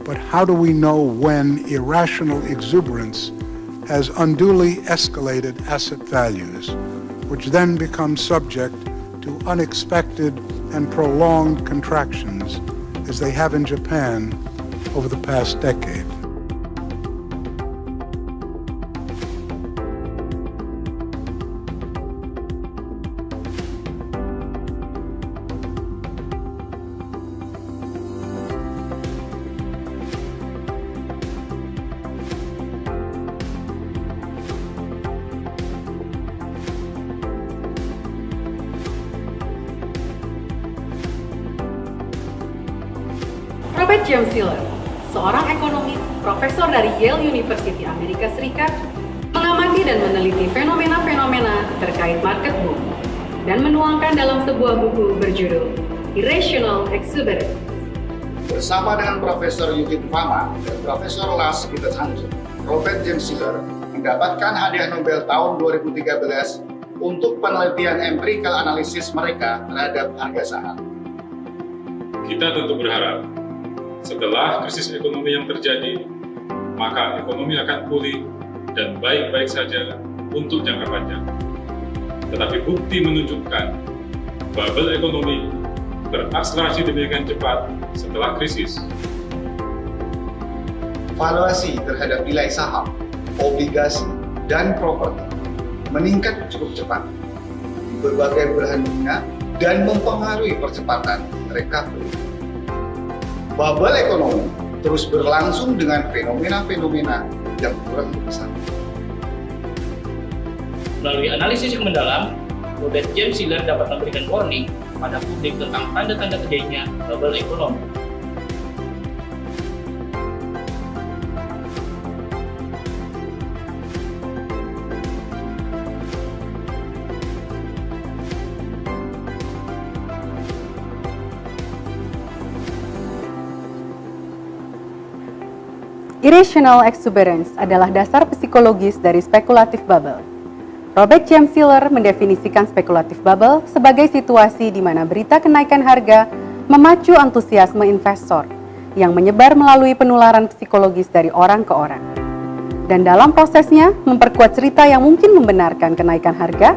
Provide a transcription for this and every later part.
But how do we know when irrational exuberance has unduly escalated asset values, which then become subject to unexpected and prolonged contractions, as they have in Japan over the past decade? Robert James Shiller, seorang ekonomis, profesor dari Yale University Amerika Serikat, mengamati dan meneliti fenomena-fenomena terkait market boom dan menuangkan dalam sebuah buku berjudul Irrational Exuberance. Bersama dengan Profesor Yuki Fama dan Profesor Lars Peter Hansen, Robert James Shiller mendapatkan hadiah Nobel tahun 2013 untuk penelitian empirical analisis mereka terhadap harga saham. Kita tentu berharap setelah krisis ekonomi yang terjadi, maka ekonomi akan pulih dan baik-baik saja untuk jangka panjang. Tetapi bukti menunjukkan bubble ekonomi berakselerasi demikian cepat setelah krisis. Valuasi terhadap nilai saham, obligasi, dan properti meningkat cukup cepat di berbagai belahan dunia dan mempengaruhi percepatan recovery. Bubble ekonomi terus berlangsung dengan fenomena-fenomena yang kurang besar. Melalui analisis yang mendalam, Robert James Shiller dapat memberikan warning pada publik tentang tanda-tanda terjadinya bubble ekonomi. Irrational exuberance adalah dasar psikologis dari spekulatif bubble. Robert James Shiller mendefinisikan spekulatif bubble sebagai situasi di mana berita kenaikan harga memacu antusiasme investor yang menyebar melalui penularan psikologis dari orang ke orang. Dan dalam prosesnya memperkuat cerita yang mungkin membenarkan kenaikan harga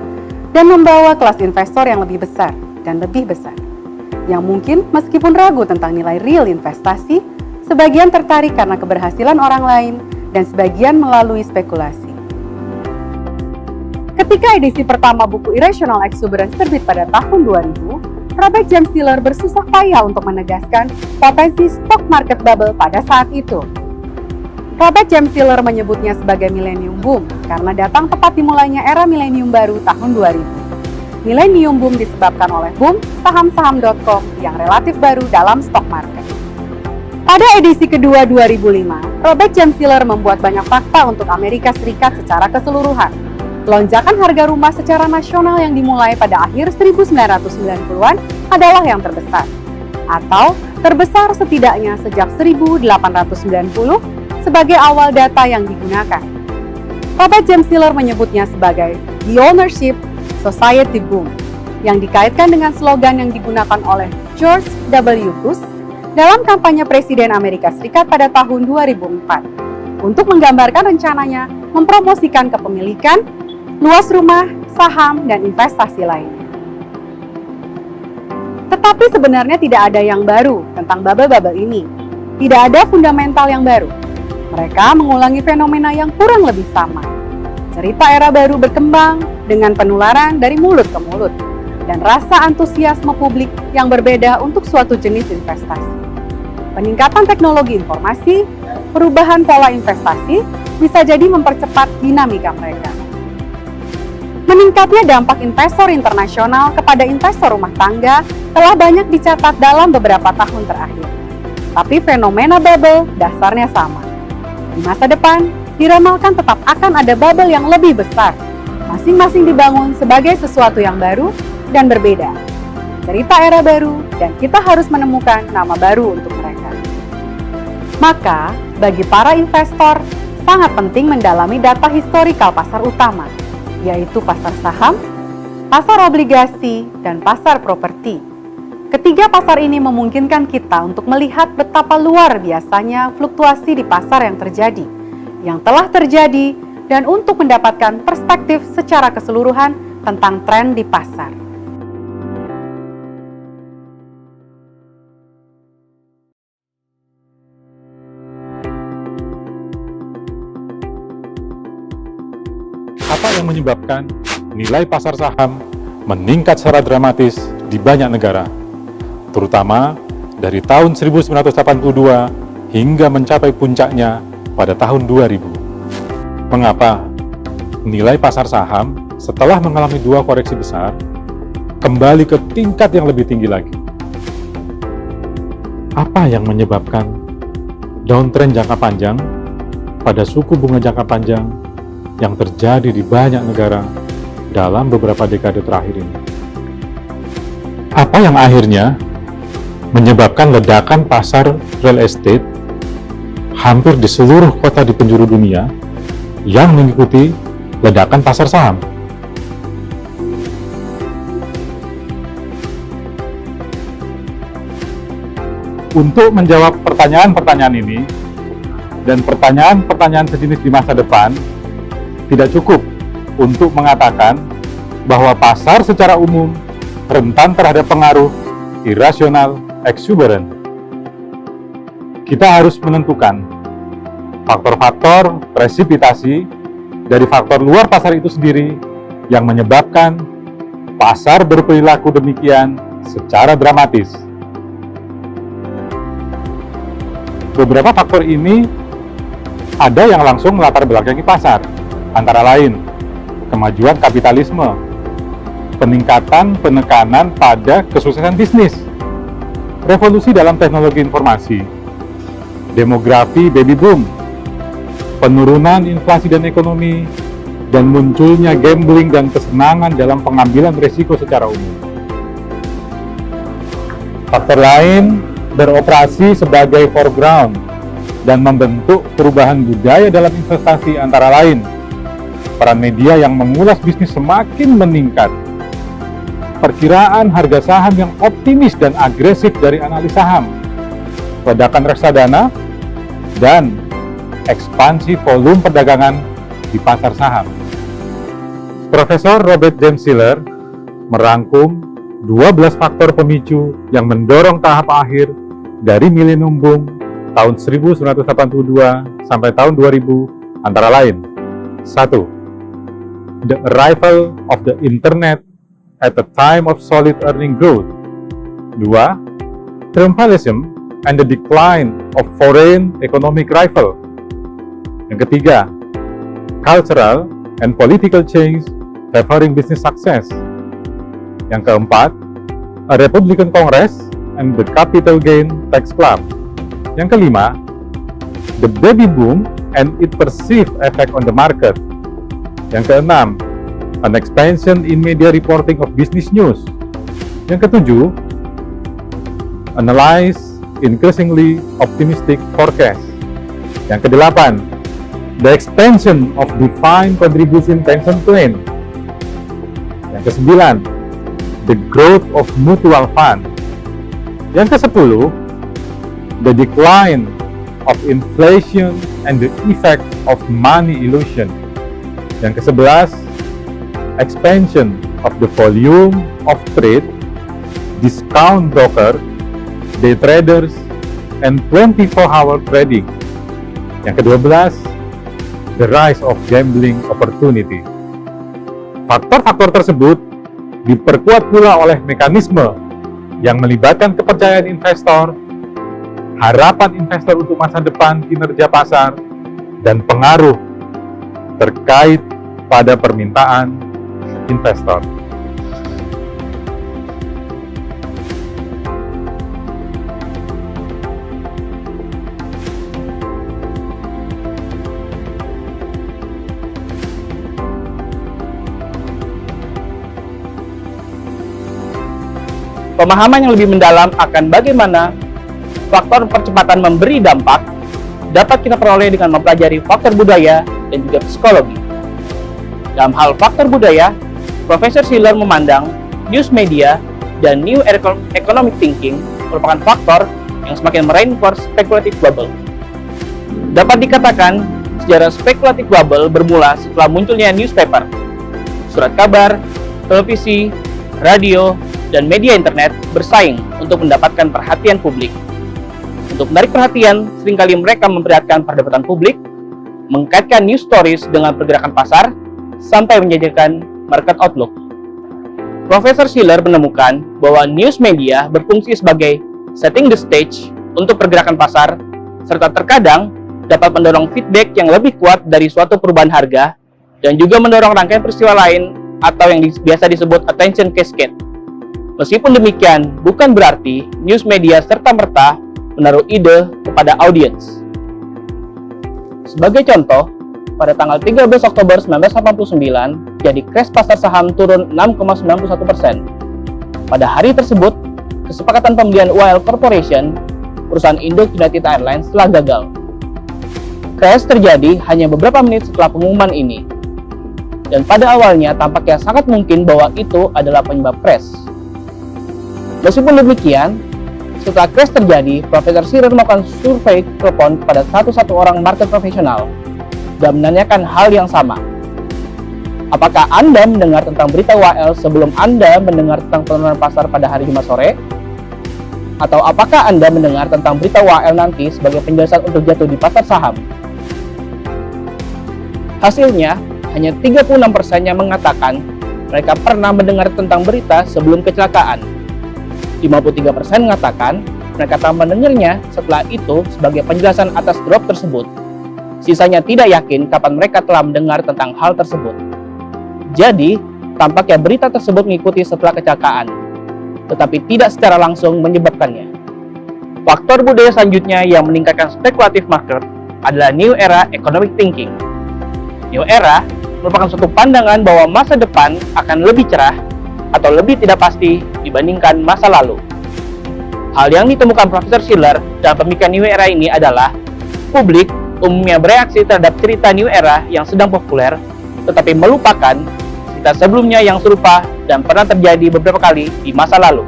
dan membawa kelas investor yang lebih besar dan lebih besar. Yang mungkin meskipun ragu tentang nilai real investasi, sebagian tertarik karena keberhasilan orang lain, dan sebagian melalui spekulasi. Ketika edisi pertama buku Irrational Exuberance terbit pada tahun 2000, Robert James Shiller bersusah payah untuk menegaskan potensi stock market bubble pada saat itu. Robert James Shiller menyebutnya sebagai millennium boom karena datang tepat dimulainya era milenium baru tahun 2000. Millennium boom disebabkan oleh boom saham-saham.com yang relatif baru dalam stock market. Pada edisi kedua 2005, Robert James Shiller membuat banyak fakta untuk Amerika Serikat secara keseluruhan. Lonjakan harga rumah secara nasional yang dimulai pada akhir 1990-an adalah yang terbesar, atau terbesar setidaknya sejak 1890 sebagai awal data yang digunakan. Robert James Shiller menyebutnya sebagai the ownership society boom, yang dikaitkan dengan slogan yang digunakan oleh George W. Bush dalam kampanye Presiden Amerika Serikat pada tahun 2004 untuk menggambarkan rencananya mempromosikan kepemilikan, luas rumah, saham, dan investasi lainnya. Tetapi sebenarnya tidak ada yang baru tentang bubble-bubble ini. Tidak ada fundamental yang baru. Mereka mengulangi fenomena yang kurang lebih sama. Cerita era baru berkembang dengan penularan dari mulut ke mulut dan rasa antusiasme publik yang berbeda untuk suatu jenis investasi. Peningkatan teknologi informasi, perubahan pola investasi bisa jadi mempercepat dinamika mereka. Meningkatnya dampak investor internasional kepada investor rumah tangga telah banyak dicatat dalam beberapa tahun terakhir. Tapi fenomena bubble dasarnya sama. Di masa depan, diramalkan tetap akan ada bubble yang lebih besar, masing-masing dibangun sebagai sesuatu yang baru dan berbeda. Cerita era baru, dan kita harus menemukan nama baru untuk mereka. Maka, bagi para investor, sangat penting mendalami data historikal pasar utama, yaitu pasar saham, pasar obligasi, dan pasar properti. Ketiga pasar ini memungkinkan kita untuk melihat betapa luar biasanya fluktuasi di pasar yang terjadi, yang telah terjadi, dan untuk mendapatkan perspektif secara keseluruhan tentang tren di pasar. Apa yang menyebabkan nilai pasar saham meningkat secara dramatis di banyak negara, terutama dari tahun 1982 hingga mencapai puncaknya pada tahun 2000. Mengapa nilai pasar saham setelah mengalami dua koreksi besar kembali ke tingkat yang lebih tinggi lagi? Apa yang menyebabkan downtrend jangka panjang pada suku bunga jangka panjang yang terjadi di banyak negara dalam beberapa dekade terakhir ini? Apa yang akhirnya menyebabkan ledakan pasar real estate hampir di seluruh kota di penjuru dunia yang mengikuti ledakan pasar saham? Untuk menjawab pertanyaan-pertanyaan ini dan pertanyaan-pertanyaan sejenis di masa depan, tidak cukup untuk mengatakan bahwa pasar secara umum rentan terhadap pengaruh irasional eksuberan. Kita harus menentukan faktor-faktor presipitasi dari faktor luar pasar itu sendiri yang menyebabkan pasar berperilaku demikian secara dramatis. Beberapa faktor ini ada yang langsung melatar belakangi pasar, antara lain kemajuan kapitalisme, peningkatan penekanan pada kesuksesan bisnis, revolusi dalam teknologi informasi, demografi baby boom, penurunan inflasi dan ekonomi, dan munculnya gambling dan kesenangan dalam pengambilan risiko secara umum. Faktor lain beroperasi sebagai foreground dan membentuk perubahan budaya dalam investasi, antara lain peran media yang mengulas bisnis semakin meningkat, perkiraan harga saham yang optimis dan agresif dari analis saham, ledakan reksadana, dan ekspansi volume perdagangan di pasar saham. Profesor Robert James Shiller merangkum 12 faktor pemicu yang mendorong tahap akhir dari milenium boom tahun 1982 sampai tahun 2000, antara lain: 1. The arrival of the internet at the time of solid earning growth. 2. Triumphalism and the decline of foreign economic rival. Yang ketiga, cultural and political change favoring business success. Yang keempat, a Republican Congress and the capital gain tax club. Yang kelima, the baby boom and its perceived effect on the market. Yang keenam, an expansion in media reporting of business news. Yang ketujuh, analyze increasingly optimistic forecast. Yang kedelapan, the expansion of defined contribution pension plan. Yang kesembilan, the growth of mutual fund. Yang ke-10, the decline of inflation and the effect of money illusion. Yang ke-11, expansion of the volume of trade, discount broker, day traders, and 24-hour trading. Yang ke-12, the rise of gambling opportunity. Faktor-faktor tersebut diperkuat pula oleh mekanisme yang melibatkan kepercayaan investor, harapan investor untuk masa depan kinerja pasar, dan pengaruh terkait pada permintaan investor. Pemahaman yang lebih mendalam akan bagaimana faktor percepatan memberi dampak dapat kita peroleh dengan mempelajari faktor budaya dan juga psikologi. Dalam hal faktor budaya, Profesor Shiller memandang news media dan new economic thinking merupakan faktor yang semakin mereinforce speculative bubble. Dapat dikatakan, sejarah speculative bubble bermula setelah munculnya newspaper, surat kabar, televisi, radio, dan media internet bersaing untuk mendapatkan perhatian publik. Untuk menarik perhatian, seringkali mereka memperlihatkan perdebatan publik, mengkaitkan news stories dengan pergerakan pasar, sampai menjadikan market outlook. Profesor Shiller menemukan bahwa news media berfungsi sebagai setting the stage untuk pergerakan pasar, serta terkadang dapat mendorong feedback yang lebih kuat dari suatu perubahan harga, dan juga mendorong rangkaian peristiwa lain atau yang biasa disebut attention cascade. Meskipun demikian, bukan berarti news media serta-merta menaruh ide kepada audiens. Sebagai contoh, pada tanggal 13 Oktober 1989, jadi crash pasar saham turun 6,91%. Pada hari tersebut, kesepakatan pembelian UAL Corporation, perusahaan induk United Airlines, telah gagal. Crash terjadi hanya beberapa menit setelah pengumuman ini. Dan pada awalnya tampaknya sangat mungkin bahwa itu adalah penyebab crash. Meskipun demikian, setelah crash terjadi, Profesor Shiller melakukan survei telepon kepada satu orang market profesional dan menanyakan hal yang sama. Apakah Anda mendengar tentang berita UAL sebelum Anda mendengar tentang penurunan pasar pada hari Jumat sore? Atau apakah Anda mendengar tentang berita UAL nanti sebagai penjelasan untuk jatuh di pasar saham? Hasilnya, hanya 36% yang mengatakan mereka pernah mendengar tentang berita sebelum kecelakaan. 53% mengatakan mereka telah mendengarnya setelah itu sebagai penjelasan atas drop tersebut. Sisanya tidak yakin kapan mereka telah mendengar tentang hal tersebut. Jadi, tampaknya berita tersebut mengikuti setelah kecelakaan, tetapi tidak secara langsung menyebabkannya. Faktor budaya selanjutnya yang meningkatkan speculative market adalah new era economic thinking. New era merupakan suatu pandangan bahwa masa depan akan lebih cerah atau lebih tidak pasti dibandingkan masa lalu. Hal yang ditemukan Profesor Shiller dalam pemikiran New Era ini adalah publik umumnya bereaksi terhadap cerita New Era yang sedang populer, tetapi melupakan cerita sebelumnya yang serupa dan pernah terjadi beberapa kali di masa lalu.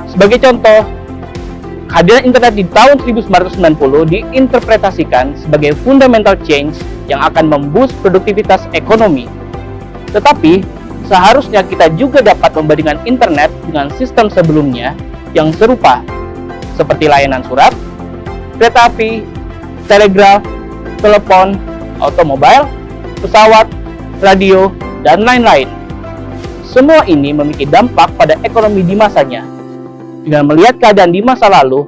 Sebagai contoh, kehadiran internet di tahun 1990 diinterpretasikan sebagai fundamental change yang akan memboost produktivitas ekonomi. Tetapi, seharusnya kita juga dapat membandingkan internet dengan sistem sebelumnya yang serupa, seperti layanan surat, kereta api, telegraf, telepon, otomobil, pesawat, radio, dan lain-lain. Semua ini memiliki dampak pada ekonomi di masanya. Dengan melihat keadaan di masa lalu,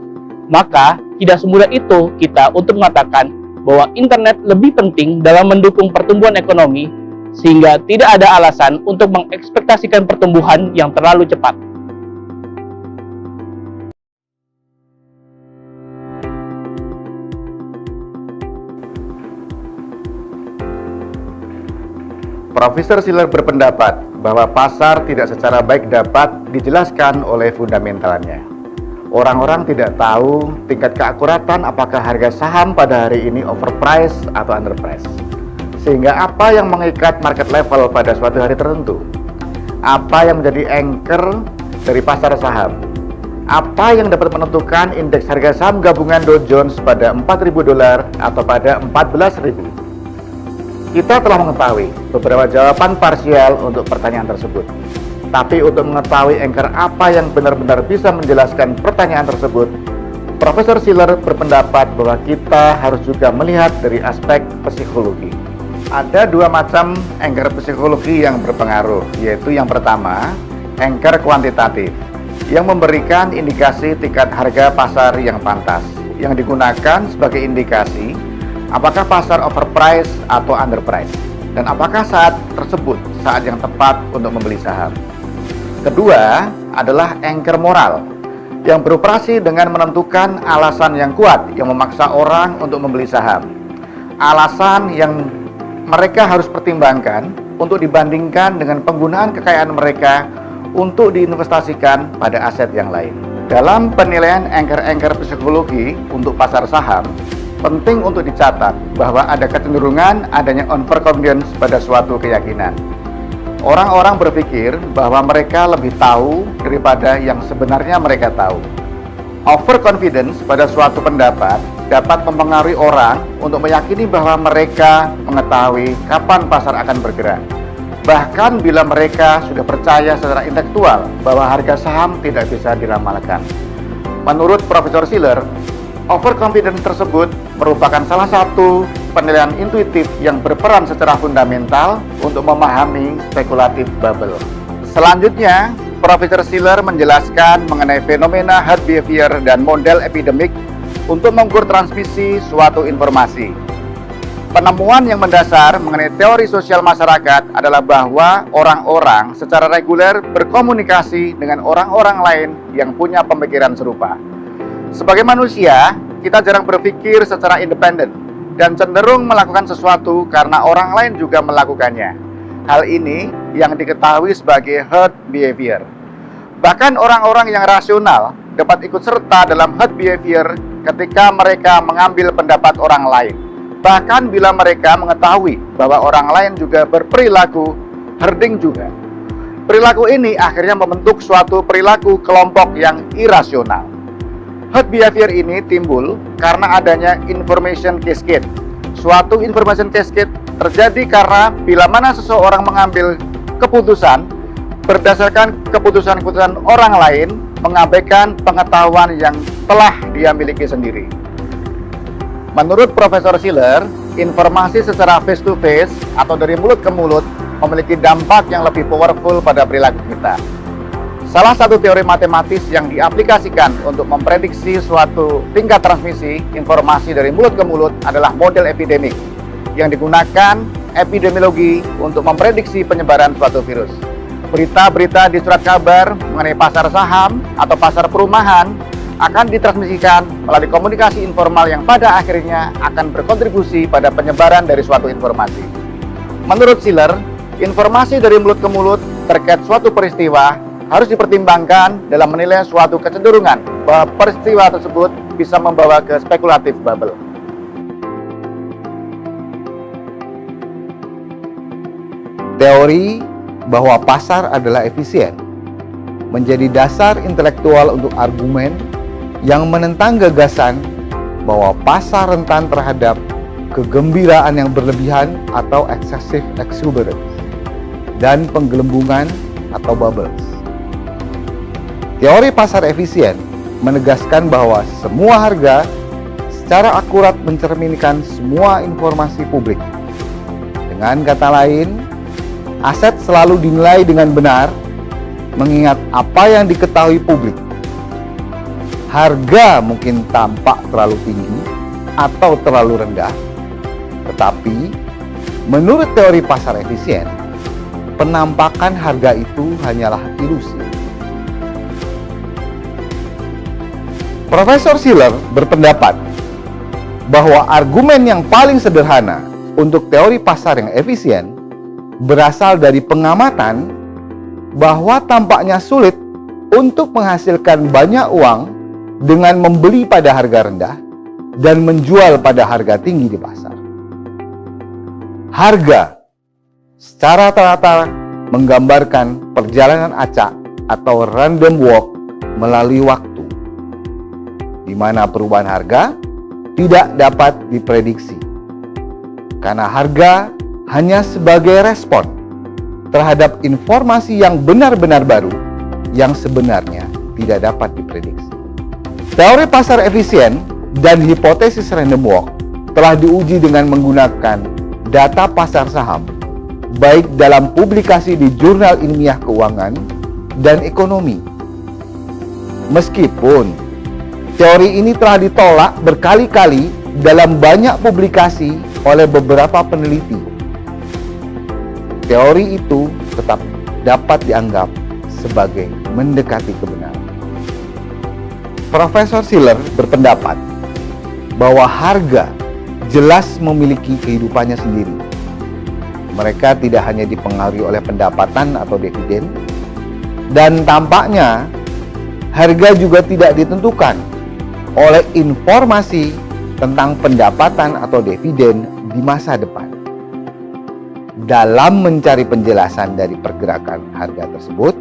maka tidak semudah itu kita untuk mengatakan bahwa internet lebih penting dalam mendukung pertumbuhan ekonomi, sehingga tidak ada alasan untuk mengekspektasikan pertumbuhan yang terlalu cepat. Profesor Shiller berpendapat bahwa pasar tidak secara baik dapat dijelaskan oleh fundamentalnya. Orang-orang tidak tahu tingkat keakuratan apakah harga saham pada hari ini overpriced atau underpriced. Sehingga apa yang mengikat market level pada suatu hari tertentu? Apa yang menjadi anchor dari pasar saham? Apa yang dapat menentukan indeks harga saham gabungan Dow Jones pada $4.000 atau pada 14.000? Kita telah mengetahui beberapa jawaban parsial untuk pertanyaan tersebut. Tapi untuk mengetahui anchor apa yang benar-benar bisa menjelaskan pertanyaan tersebut, Profesor Shiller berpendapat bahwa kita harus juga melihat dari aspek psikologi. Ada dua macam anchor psikologi yang berpengaruh, yaitu yang pertama, anchor kuantitatif, yang memberikan indikasi tingkat harga pasar yang pantas, yang digunakan sebagai indikasi apakah pasar overpriced atau underpriced, dan apakah saat tersebut saat yang tepat untuk membeli saham. Kedua adalah anchor moral, yang beroperasi dengan menentukan alasan yang kuat yang memaksa orang untuk membeli saham. Alasan yang mereka harus pertimbangkan untuk dibandingkan dengan penggunaan kekayaan mereka untuk diinvestasikan pada aset yang lain. Dalam penilaian anchor-anchor psikologi untuk pasar saham, penting untuk dicatat bahwa ada kecenderungan adanya overconfidence pada suatu keyakinan. orang-orang berpikir bahwa mereka lebih tahu daripada yang sebenarnya mereka tahu. Overconfidence pada suatu pendapat dapat mempengaruhi orang untuk meyakini bahwa mereka mengetahui kapan pasar akan bergerak. Bahkan bila mereka sudah percaya secara intelektual bahwa harga saham tidak bisa diramalkan. Menurut Profesor Shiller, overconfidence tersebut merupakan salah satu penilaian intuitif yang berperan secara fundamental untuk memahami spekulatif bubble. Selanjutnya, Profesor Shiller menjelaskan mengenai fenomena herd behavior dan model epidemik untuk mengukur transmisi suatu informasi. Penemuan yang mendasar mengenai teori sosial masyarakat adalah bahwa orang-orang secara reguler berkomunikasi dengan orang-orang lain yang punya pemikiran serupa. Sebagai manusia, kita jarang berpikir secara independen dan cenderung melakukan sesuatu karena orang lain juga melakukannya. Hal ini yang diketahui sebagai herd behavior. Bahkan orang-orang yang rasional dapat ikut serta dalam herd behavior ketika mereka mengambil pendapat orang lain. Bahkan bila mereka mengetahui bahwa orang lain juga berperilaku herding juga. Perilaku ini akhirnya membentuk suatu perilaku kelompok yang irasional. Herd behavior ini timbul karena adanya information cascade. Suatu information cascade terjadi karena bila mana seseorang mengambil keputusan berdasarkan keputusan-keputusan orang lain, mengabaikan pengetahuan yang telah dia miliki sendiri. Menurut Profesor Shiller, informasi secara face-to-face atau dari mulut ke mulut memiliki dampak yang lebih powerful pada perilaku kita. Salah satu teori matematis yang diaplikasikan untuk memprediksi suatu tingkat transmisi informasi dari mulut ke mulut adalah model epidemik yang digunakan epidemiologi untuk memprediksi penyebaran suatu virus. Berita-berita di surat kabar mengenai pasar saham atau pasar perumahan akan ditransmisikan melalui komunikasi informal yang pada akhirnya akan berkontribusi pada penyebaran dari suatu informasi. Menurut Shiller, informasi dari mulut ke mulut terkait suatu peristiwa harus dipertimbangkan dalam menilai suatu kecenderungan bahwa peristiwa tersebut bisa membawa ke spekulatif bubble. Teori bahwa pasar adalah efisien menjadi dasar intelektual untuk argumen yang menentang gagasan bahwa pasar rentan terhadap kegembiraan yang berlebihan atau excessive exuberance dan penggelembungan atau bubbles. Teori pasar efisien menegaskan bahwa semua harga secara akurat mencerminkan semua informasi publik. Dengan kata lain, aset selalu dinilai dengan benar mengingat apa yang diketahui publik. Harga mungkin tampak terlalu tinggi atau terlalu rendah, tetapi menurut teori pasar efisien, penampakan harga itu hanyalah ilusi. Profesor Shiller berpendapat bahwa argumen yang paling sederhana untuk teori pasar yang efisien berasal dari pengamatan bahwa tampaknya sulit untuk menghasilkan banyak uang dengan membeli pada harga rendah dan menjual pada harga tinggi di pasar. Harga secara rata-rata menggambarkan perjalanan acak atau random walk melalui waktu, di mana perubahan harga tidak dapat diprediksi, karena harga hanya sebagai respon terhadap informasi yang benar-benar baru yang sebenarnya tidak dapat diprediksi. Teori pasar efisien dan hipotesis random walk telah diuji dengan menggunakan data pasar saham, baik dalam publikasi di jurnal ilmiah keuangan dan ekonomi. Meskipun teori ini telah ditolak berkali-kali dalam banyak publikasi oleh beberapa peneliti, teori itu tetap dapat dianggap sebagai mendekati kebenaran. Profesor Shiller berpendapat bahwa harga jelas memiliki kehidupannya sendiri. Mereka tidak hanya dipengaruhi oleh pendapatan atau dividen, dan tampaknya harga juga tidak ditentukan oleh informasi tentang pendapatan atau dividen di masa depan. dalam mencari penjelasan dari pergerakan harga tersebut,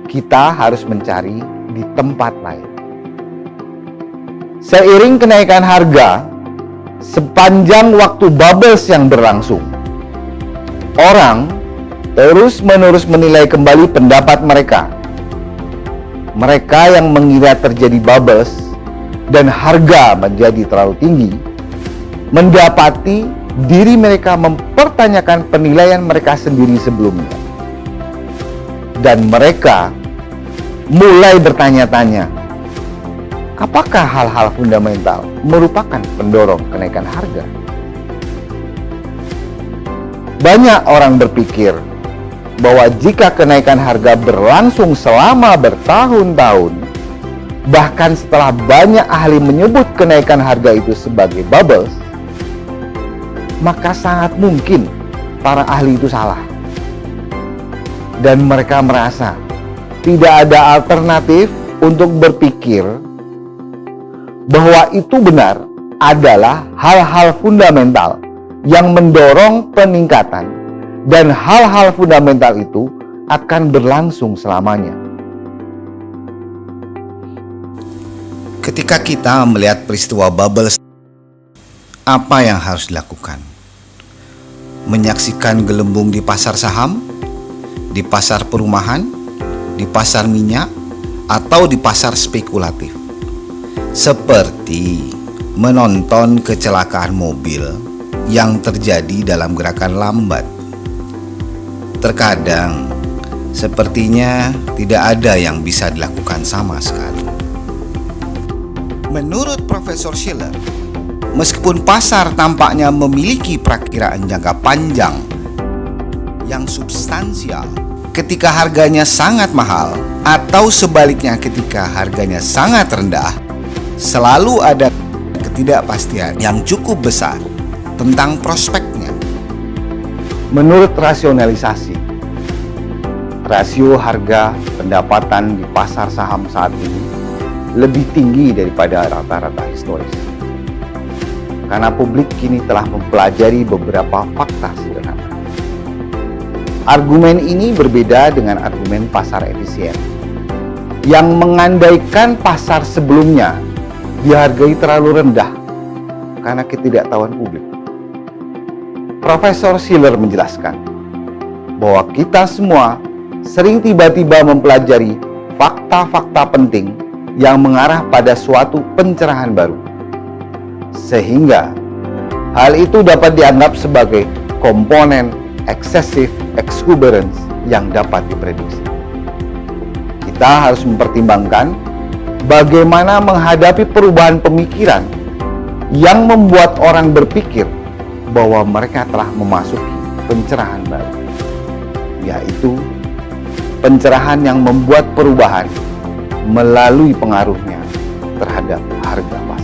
kita harus mencari di tempat lain. Seiring kenaikan harga, sepanjang waktu bubbles yang berlangsung, orang terus-menerus menilai kembali pendapat mereka. Mereka yang mengira terjadi bubbles dan harga menjadi terlalu tinggi, mendapati diri mereka mempertanyakan penilaian mereka sendiri sebelumnya. Dan mereka mulai bertanya-tanya, apakah hal-hal fundamental merupakan pendorong kenaikan harga? Banyak orang berpikir bahwa jika kenaikan harga berlangsung selama bertahun-tahun, bahkan setelah banyak ahli menyebut kenaikan harga itu sebagai bubbles, maka sangat mungkin para ahli itu salah. Dan mereka merasa tidak ada alternatif untuk berpikir bahwa itu benar adalah hal-hal fundamental yang mendorong peningkatan, dan hal-hal fundamental itu akan berlangsung selamanya. Ketika kita melihat peristiwa bubble, apa yang harus dilakukan? Menyaksikan gelembung di pasar saham, di pasar perumahan, di pasar minyak, atau di pasar spekulatif? Seperti menonton kecelakaan mobil yang terjadi dalam gerakan lambat. Terkadang, sepertinya tidak ada yang bisa dilakukan sama sekali. Menurut Profesor Shiller, meskipun pasar tampaknya memiliki perakiraan jangka panjang yang substansial ketika harganya sangat mahal, atau sebaliknya ketika harganya sangat rendah, selalu ada ketidakpastian yang cukup besar tentang prospeknya. Menurut rasionalisasi, rasio harga pendapatan di pasar saham saat ini lebih tinggi daripada rata-rata historis. Karena publik kini telah mempelajari beberapa fakta sederhana. Argumen ini berbeda dengan argumen pasar efisien yang mengandaikan pasar sebelumnya dihargai terlalu rendah karena ketidaktahuan publik. Profesor Shiller menjelaskan bahwa kita semua sering tiba-tiba mempelajari fakta-fakta penting yang mengarah pada suatu pencerahan baru, sehingga hal itu dapat dianggap sebagai komponen excessive exuberance yang dapat diprediksi. Kita harus mempertimbangkan bagaimana menghadapi perubahan pemikiran yang membuat orang berpikir bahwa mereka telah memasuki pencerahan baru, yaitu pencerahan yang membuat perubahan melalui pengaruhnya terhadap harga pasar.